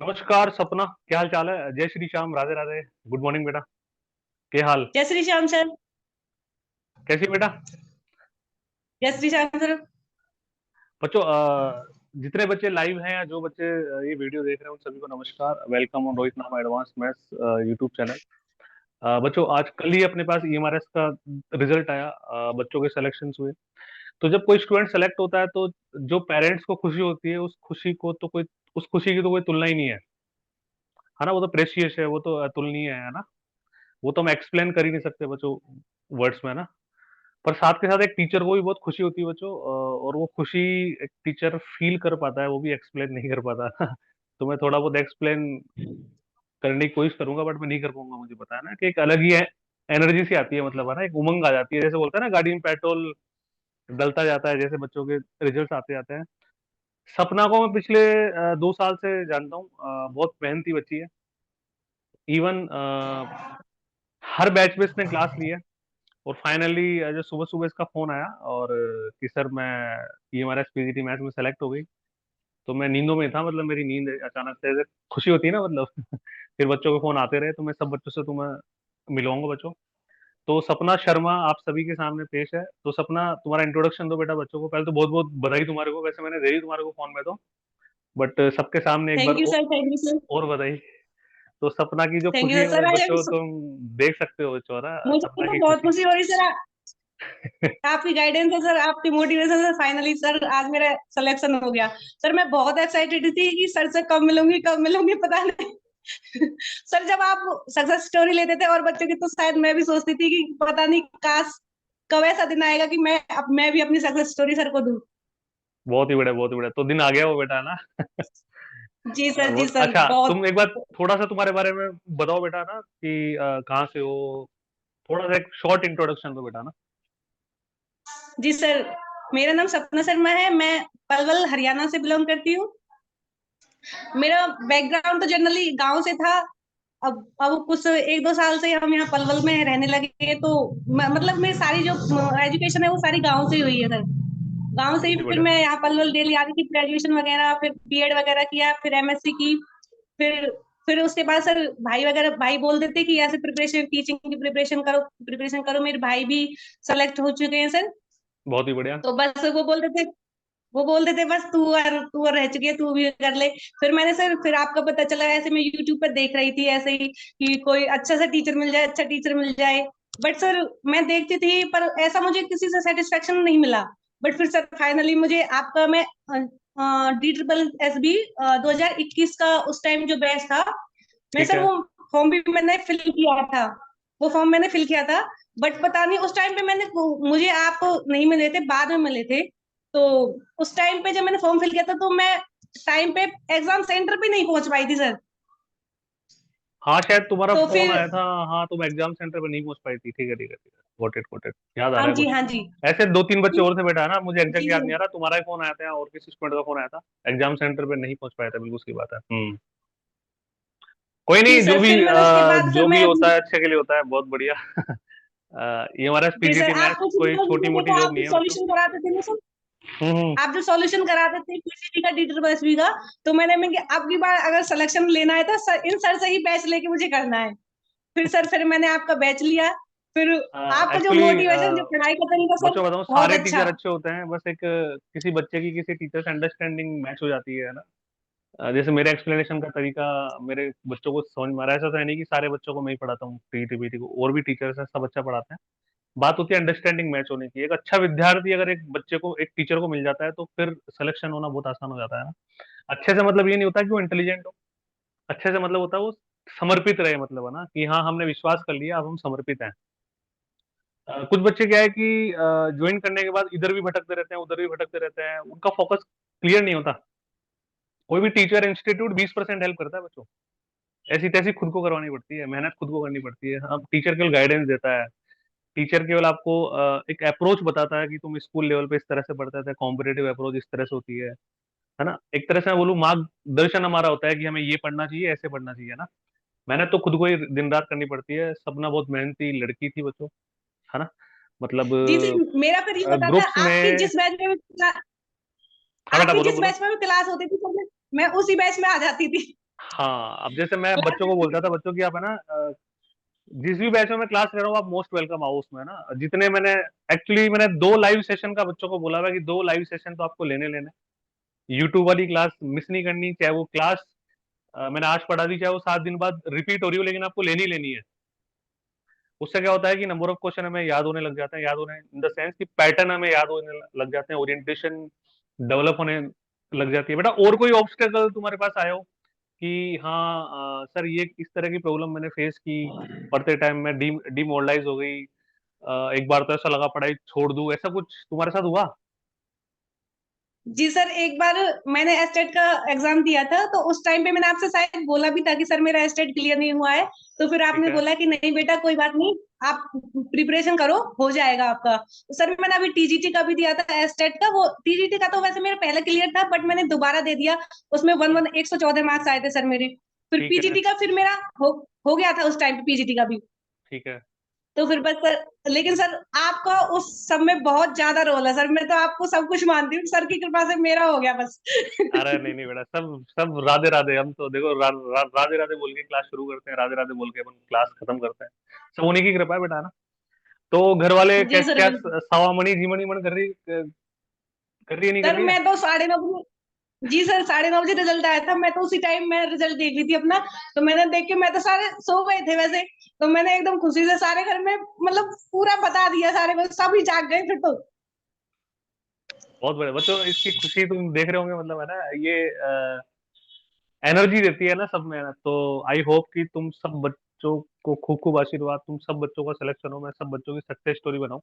नमस्कार सपना, क्या हाल चाल है? जय श्री श्याम, राधे राधे। गुड मॉर्निंग बेटा। क्या हाल? जय श्री श्याम सर। कैसी बेटा? जय श्री श्याम सर। बच्चों, जितने बच्चे लाइव हैं या जो बच्चे ये वीडियो देख रहे हैं उन सभी को नमस्कार। वेलकम ऑन रोहित नामा एडवांस मैथ्स यूट्यूब चैनल। बच्चों, आज कल ही अपने पास ईएमआरएस का रिजल्ट आया। बच्चों के सिलेक्शन हुए। तो जब कोई स्टूडेंट सेलेक्ट होता है तो जो पेरेंट्स को खुशी होती है उस खुशी की तो कोई तुलना ही नहीं है ना। वो तो प्रेशियस है, वो तो अतुलनीय है ना। वो तो हम एक्सप्लेन कर ही नहीं सकते बच्चों, वर्ड्स में ना। पर साथ के साथ एक टीचर को भी बहुत खुशी होती है बच्चों, और वो खुशी एक टीचर फील कर पाता है, वो भी एक्सप्लेन नहीं कर पाता। तो मैं थोड़ा बहुत एक्सप्लेन करने की कोशिश करूंगा, बट मैं नहीं कर पाऊंगा। मुझे पता है ना कि एक अलग ही एनर्जी सी आती है, मतलब है ना, एक उमंग आ जाती है। जैसे बोलते हैं ना, गाड़ी में पेट्रोल डलता जाता है, जैसे बच्चों के रिजल्ट आते जाते हैं। सपना को मैं पिछले 2 साल से जानता हूँ। बहुत मेहनती बच्ची है। इवन हर बैच में इसने क्लास ली है। और फाइनली जो सुबह सुबह इसका फोन आया, और कि सर मैं ईएमआरएस पीजीटी मैथ्स में सेलेक्ट हो गई। तो मैं नींदों में था, मतलब मेरी नींद अचानक से ऐसे खुशी होती है ना, मतलब। फिर बच्चों के फोन आते रहे, तो मैं सब बच्चों से तुम्हें मिलवाऊंगा बच्चों। तो सपना शर्मा आप सभी के सामने पेश है। तो सपना, तुम्हारा इंट्रोडक्शन दो बेटा बच्चों को। पहले तो बहुत बहुत बधाई तुम्हारे को, वैसे मैंने दे दी तुम्हारे को फोन में तो, बट सबके सामने एक बार thank you sir. Thank you sir. और बधाई। तो सपना की जो थैंक यू खुशी है सर। वो आज बच्चों तुम देख सकते हो बच्चों, है ना, मुझे सपना तो की बहुत खुशी। खुशी हो रही सर। आपकी गाइडेंस है सर, आपकी मोटिवेशन से फाइनली सर आज मेरा सिलेक्शन हो गया। सर मैं बहुत एक्साइटेड थी कि सर से कब मिलूंगी पता नहीं। सर जब आप सक्सेस स्टोरी लेते थे और बच्चों की, तो शायद मैं भी सोचती थी कि पता नहीं काश कब ऐसा दिन आएगा कि मैं भी अपनी सक्सेस स्टोरी सर को दूं। बहुत ही बढ़िया, बहुत ही बढ़िया। तो दिन आ गया वो बेटा, है ना। जी सर, जी सर, अच्छा, बहुत। तुम एक बार थोड़ा सा तुम्हारे बारे में बताओ बेटा ना, कि कहाँ से हो। थोड़ा सा एक शॉर्ट इंट्रोडक्शन दो बेटा ना। जी सर, मेरा नाम सपना शर्मा है। मैं पलवल हरियाणा से बिलोंग करती हूँ। मेरा बैकग्राउंड तो जनरली गांव से था। अब कुछ 1-2 साल से हम यहाँ पलवल में रहने लगे, तो मतलब मेरी सारी जो एजुकेशन है वो सारी गांव से ही हुई है सर। गांव से ही बहुत ही फिर बढ़िया। मैं यहाँ पलवल डेली आ रही थी, ग्रेजुएशन वगैरह, फिर बीएड वगैरह किया, फिर एमएससी की। फिर फिर उसके बाद सर भाई बोल देते कि ऐसे प्रिपरेशन, टीचिंग की प्रिपरेशन करो। मेरे भाई भी सेलेक्ट हो चुके हैं सर। बहुत ही बढ़िया। तो बस वो बोलते थे बस तू और रह चुकी है, तू भी कर ले। फिर मैंने सर, फिर आपका पता चला, ऐसे मैं यूट्यूब पर देख रही थी ऐसे ही कि कोई अच्छा सा टीचर मिल जाए, अच्छा टीचर मिल जाए। बट सर मैं देखती थी, पर ऐसा मुझे किसी से सेटिस्फेक्शन नहीं मिला। बट फिर सर फाइनली मुझे आपका, मैं DSSB 2021 का उस टाइम जो बैच था, मैं ठीक सर है। वो फॉर्म भी मैंने फिल किया था। वो फॉर्म मैंने फिल किया था। बट पता नहीं उस टाइम पे मुझे आप नहीं मिले थे, बाद में मिले थे। तो उस टाइम पे जब मैंने फॉर्म फिल किया था, तो मैं टाइम पे एग्जाम सेंटर पे नहीं पहुंच पाई थी सर। हाँ, शायद तुम्हारा तो फोन फिर आया था। हाँ, तुम एग्जाम सेंटर पर नहीं पहुंच पाई थी। ठीक है, ठीक है, ठीक है। Got it, got it. याद आ हाँ रहा है जी, कुछ। हाँ जी। ऐसे दो तीन बच्चे और थे बेटा, है ना, मुझे एग्जैक्ट जी याद सर। नहीं आ रहा। तुम्हारा ही फोन आया था और किसी स्टूडेंट का फोन आया था। एग्जाम सेंटर पे नहीं पहुंच पाया था, बिल्कुल सही बात है। कोई जी नहीं, सर, फिर मैंने उसके बाद सर जो भी मैं होता अभी। है अच्छे के लिए होता है। बहुत बढ़िया। ये हमारा जी सर, पीजीटी मैथ्स आपको कोई जितना भी छोटी मुझे मोटी तो जॉब आप नहीं जो है बच्चों। सॉल्यूशन कराते थे ना सर, हम्म। आप जो सॉल्यूशन कराते थे पीसीटी का, DSSB का, तो मैं कि अब की बार अगर सिलेक्शन लेना है तो इन सर से ही बैच लेके मुझे करना है। फिर मैंने आपका बैच लिया। फिर आपका जो एक्चुअली मोटिवेशन, जो पढ़ाई का तरीका सर, बच्चों बताऊं, बहुत सारे टीचर अच्छा। अच्छे होते हैं, बस एक किसी बच्चे की किसी टीचर से अंडरस्टैंडिंग मैच हो जाती है ना। जैसे मेरे एक्सप्लेनेशन का तरीका मेरे बच्चों को समझ में आ रहा है। ऐसा तो है नहीं कि सारे बच्चों को मैं ही पढ़ाता हूँ, पीटी पीटी को और भी टीचर्स हैं, सब अच्छा पढ़ाते हैं। बात होती है अंडरस्टैंडिंग मैच होने की। एक अच्छा विद्यार्थी अगर एक बच्चे को, एक टीचर को मिल जाता है, तो फिर सिलेक्शन होना बहुत आसान हो जाता है ना। अच्छे से मतलब ये नहीं होता कि वो इंटेलिजेंट हो। अच्छे से मतलब होता है वो समर्पित रहे, मतलब है ना, कि हाँ हमने विश्वास कर लिया, अब हम समर्पित हैं। कुछ बच्चे क्या है कि ज्वाइन करने के बाद इधर भी भटकते रहते हैं, उधर भी भटकते रहते हैं, उनका फोकस क्लियर नहीं होता। कोई भी टीचर इंस्टीट्यूट 20% हेल्प करता है बच्चों। ऐसी तैसी खुद को करवानी पड़ती है, मेहनत खुद को करनी पड़ती है। अब टीचर केवल गाइडेंस देता है। टीचर केवल आपको एक अप्रोच बताता है कि तुम स्कूल लेवल पे इस तरह से पढ़ते थे, कॉम्पिटेटिव अप्रोच इस तरह से होती है ना। एक तरह से मैं बोलूँ, मार्गदर्शन हमारा होता है कि हमें ये पढ़ना चाहिए, ऐसे पढ़ना चाहिए ना। मेहनत तो खुद को ही दिन रात करनी पड़ती है। सपना बहुत मेहनती लड़की थी बच्चों, है ना। मतलब जी जी, मेरा फिर ये होता था, ग्रुप्स में। हाँ बेटा, आपकी बोलो जिस बोलो। बैच में भी क्लास होती थी सर, मैं उसी बैच में आ जाती थी। हाँ, अब जैसे मैं बच्चों को क्लास बोलता था, बच्चों की आप है ना जिस भी बैच में मैं क्लास ले रहा हूँ, आप मोस्ट वेलकम आओ उसमें ना। जितने मैंने एक्चुअली मैंने 2 लाइव सेशन का बच्चों को बोला हुआ है कि 2 लाइव सेशन तो आपको लेने लेने हैं। यूट्यूब वाली क्लास मिस नहीं करनी, चाहे वो क्लास मैंने आज पढ़ा दी, चाहे वो 7 दिन बाद रिपीट हो रही हो, लेकिन आपको लेनी लेनी है। उससे क्या होता है कि नंबर ऑफ क्वेश्चन हमें याद होने लग जाते हैं, याद होने इन द सेंस कि पैटर्न हमें याद होने लग जाते हैं, ओरिएंटेशन डेवलप होने लग जाती है। बेटा और कोई ऑब्स्टेकल तुम्हारे पास आया हो कि हाँ सर ये इस तरह की प्रॉब्लम मैंने फेस की, पढ़ते टाइम मैं डिमोरलाइज हो गई, एक बार तो ऐसा लगा पढ़ाई छोड़ दूं, ऐसा कुछ तुम्हारे साथ हुआ? जी सर, एक बार मैंने एस्टेट का एग्जाम दिया था, तो उस टाइम पे मैंने आपसे शायद बोला भी था कि सर मेरा एस्टेट क्लियर नहीं हुआ है। तो फिर ठीक आपने है। बोला कि नहीं बेटा कोई बात नहीं, आप प्रिपरेशन करो, हो जाएगा आपका। तो सर मैंने अभी टीजीटी का भी दिया था एस्टेट का, वो टीजीटी का तो वैसे मेरा पहले क्लियर था, बट मैंने दोबारा दे दिया। उसमें वन हम्म, वन 114 मार्क्स आए थे सर मेरे। फिर ठीक है। पीजीटी का फिर मेरा हो गया था उस टाइम पे पीजीटी का भी। ठीक है। तो फिर बस सर, लेकिन सर आपका उस सब में बहुत ज्यादा रोल है सर, मैं तो आपको सब कुछ मानती हूँ, सर की कृपा से मेरा हो गया बस। अरे नहीं नहीं बेटा, सब सब राधे राधे। हम तो देखो राधे राधे बोल के क्लास शुरू करते हैं, राधे राधे बोल के अपन क्लास खत्म करते हैं। सब उन्हीं की कृपा है बेटा, है ना। तो घर वाले क्या जी सर क्या बिल्कुल। सावामणि जीमनी मन कर रही है, नहीं कर सर रही है? मैं तो 9:30 बजे, जी सर 9:30 बजे रिजल्ट आया था, मैं तो उसी टाइम मैं रिजल्ट देख ली थी अपना। तो मैंने देख के, मैं तो सारे सो गए थे वैसे। तो मैंने एकदम खुशी से सारे घर में मतलब पूरा बता दिया, सारे को सभी जाग गए फिर तो। बहुत बड़े बच्चों, इसकी खुशी तुम देख रहे होंगे, मतलब है ना ये एनर्जी देती है ना सब में। तो आई होप कि तुम सब बच्चों को खूब खूब आशीर्वाद, तुम सब बच्चों का सिलेक्शन हो, मैं सब बच्चों की सक्सेस स्टोरी बनाऊं।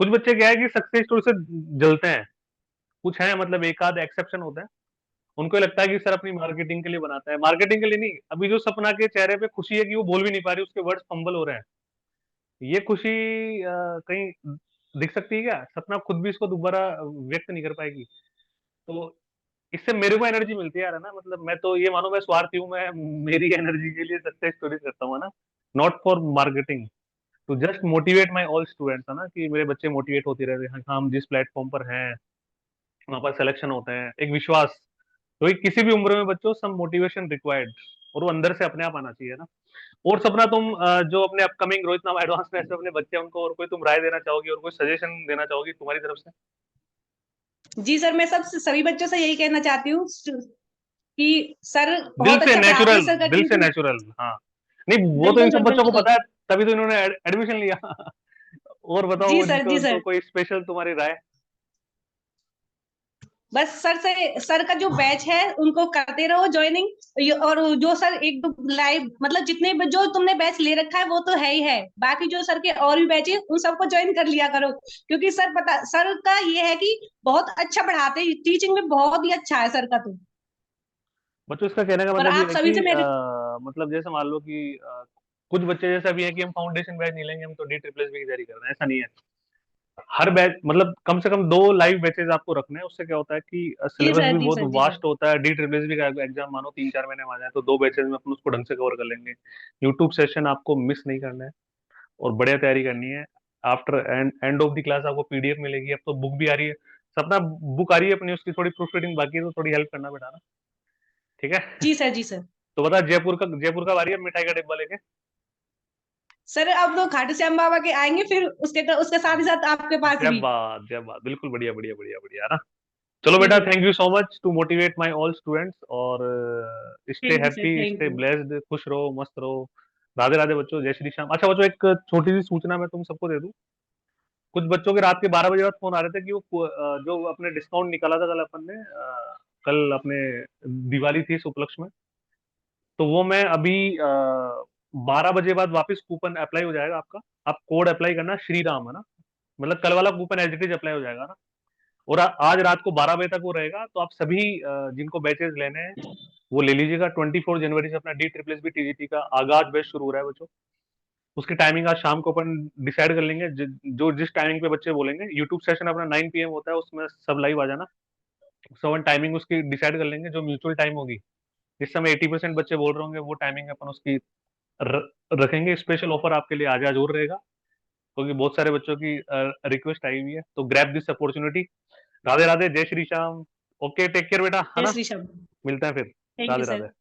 कुछ बच्चे क्या है कि सक्सेस स्टोरी से जलते हैं, कुछ है मतलब एक आध एक्सेप्शन होता है, उनको ये लगता है कि सर अपनी मार्केटिंग के लिए बनाता है। मार्केटिंग के लिए नहीं, अभी जो सपना के चेहरे पे खुशी है कि वो बोल भी नहीं पा रही, उसके वर्ड्स फंबल हो रहे हैं, ये खुशी कहीं दिख सकती है क्या? सपना खुद भी इसको दोबारा व्यक्त नहीं कर पाएगी। तो इससे मेरे को एनर्जी मिलती है यार, है ना। मतलब मैं तो ये मानो मैं स्वार्थी हूँ, मैं मेरी एनर्जी के लिए सक्सेस स्टोरी करता हूँ, है ना। Not for marketing, to just motivate my all students, है ना, कि मेरे बच्चे मोटिवेट होते रहे, हाँ हम जिस प्लेटफॉर्म पर हैं वहां पर सिलेक्शन होते हैं, एक विश्वास। तो एक किसी भी उम्र में बच्चों सम मोटिवेशन रिक्वायर्ड, और वो अंदर से अपने आप आना चाहिए ना। और सपना तुम जो अपने अपकमिंग रोहित नाम एडवांस में ऐसे अपने बच्चे हैं, उनको और कोई तुम राय देना चाहोगी और कोई सजेशन देना चाहोगी तुम्हारी तरफ से? जी सर, मैं सब सभी बच्चों से यही कहना चाहती हूँ कि सर दिल बहुत से अच्छा पढ़ाते हैं नेचुरल, सर का दिल से टीचिंग। नेचुरल, हाँ। नहीं वो तो इन बिल्कुल सब सर बच्चों को बिल्कुल। पता है, तभी तो इन्होंने एडमिशन लिया। और बताओ जी सर उनको, जी उनको सर। कोई स्पेशल तुम्हारी राय? बस सर से, सर का जो बैच है उनको करते रहो ज्वाइनिंग। और जो सर एक दो लाइव मतलब जितने भी जो तुमने बैच ले रखा है वो तो है ही है, बाकी जो सर के और भी बैच है उन सबको ज्वाइन कर लिया करो। क्योंकि सर पता, सर का ये है कि बहुत अच्छा पढ़ाते हैं, टीचिंग में बहुत ही अच्छा है सर का तो। बच्चों इसका कहने का और मतलब ये आप है सभी कि से मेरे। मतलब जैसे मान लो कि कुछ बच्चे जैसे अभी है कि हम फाउंडेशन बैच नहीं लेंगे, हम तो डी ट्रिपल एस बी की तैयारी कर रहे हैं, ऐसा नहीं है। हर बैच मतलब कम से कम 2 लाइव बैचेज आपको रखने हैं। उससे क्या होता है कि जी सिलेबस सर भी जी बहुत सर जी सर। वास्ट होता है। डी ट्रिपल एस बी का एग्जाम मानो 3-4 महीने में आ जाए, तो 2 बैचेज में अपन उसको ढंग से कवर कर लेंगे। यूट्यूब सेशन आपको मिस नहीं करना है और बढ़िया तैयारी करनी है। After end of the class आपको पीडीएफ मिलेगी, अब तो बुक भी आ रही है। सपना बुक आ रही है अपनी, उसकी थोड़ी प्रूफ रीडिंग बाकी है, तो थोड़ी हेल्प करना बेटा ना। ठीक है। जी सर जी सर। तो बता, जयपुर का आ रही है मिठाई का डिब्बा लेके? सर अब तो खाटू श्याम बाबा के आएंगे, फिर उसके उसके साथ ही साथ आपके पास जय भी। बात, जय बात, बिल्कुल बढ़िया बढ़िया बढ़िया बढ़िया, है ना। चलो जी बेटा, जी। Thank you so much to motivate my all students, और stay thank you sir, happy, thank stay you. Blessed, खुश रहो, मस्त रहो। राधे राधे बच्चों, जय श्री श्याम। अच्छा बच्चों, एक छोटी सी सूचना मैं तुम सबको दे दूं। कुछ बच्चों के रात के 12 बजे बाद फोन आ रहे थे कि वो जो अपने डिस्काउंट निकाला था कल अपन ने, कल अपने दिवाली थी इस उपलक्ष्य में, तो वो मैं अभी 12 बजे बाद वापस कूपन अप्लाई हो जाएगा आपका। आप कोड अप्लाई करना श्री राम, है ना। मतलब कल वाला coupon as it is apply हो जाएगा ना। और आज रात को 12 बजे तक वो रहेगा, तो आप सभी जिनको बैचेज लेने हैं वो ले लीजिएगा। 24 जनवरी से अपना D triple S B TGT का आगाज बैच शुरू हो रहा है बच्चों। उसकी टाइमिंग आज शाम को अपन डिसाइड कर लेंगे, जो जिस टाइमिंग पे बच्चे बोलेंगे। यूट्यूब सेशन अपना 9 PM होता है, उसमें सब लाइव आ जाना। सो अपन टाइमिंग उसकी डिसाइड कर लेंगे, जो म्यूचुअल टाइम होगी। जिस समय 80% बच्चे बोल रहे होंगे वो टाइमिंग अपन उसकी रखेंगे। स्पेशल ऑफर आपके लिए आज आज और रहेगा, क्योंकि बहुत सारे बच्चों की रिक्वेस्ट आई हुई है। तो grab this opportunity. Radhe Radhe, जय Shri Shyam. Okay, take care बेटा, है जय ना। श्री श्याम। मिलते हैं फिर। Thank you Radhe sir. Radhe.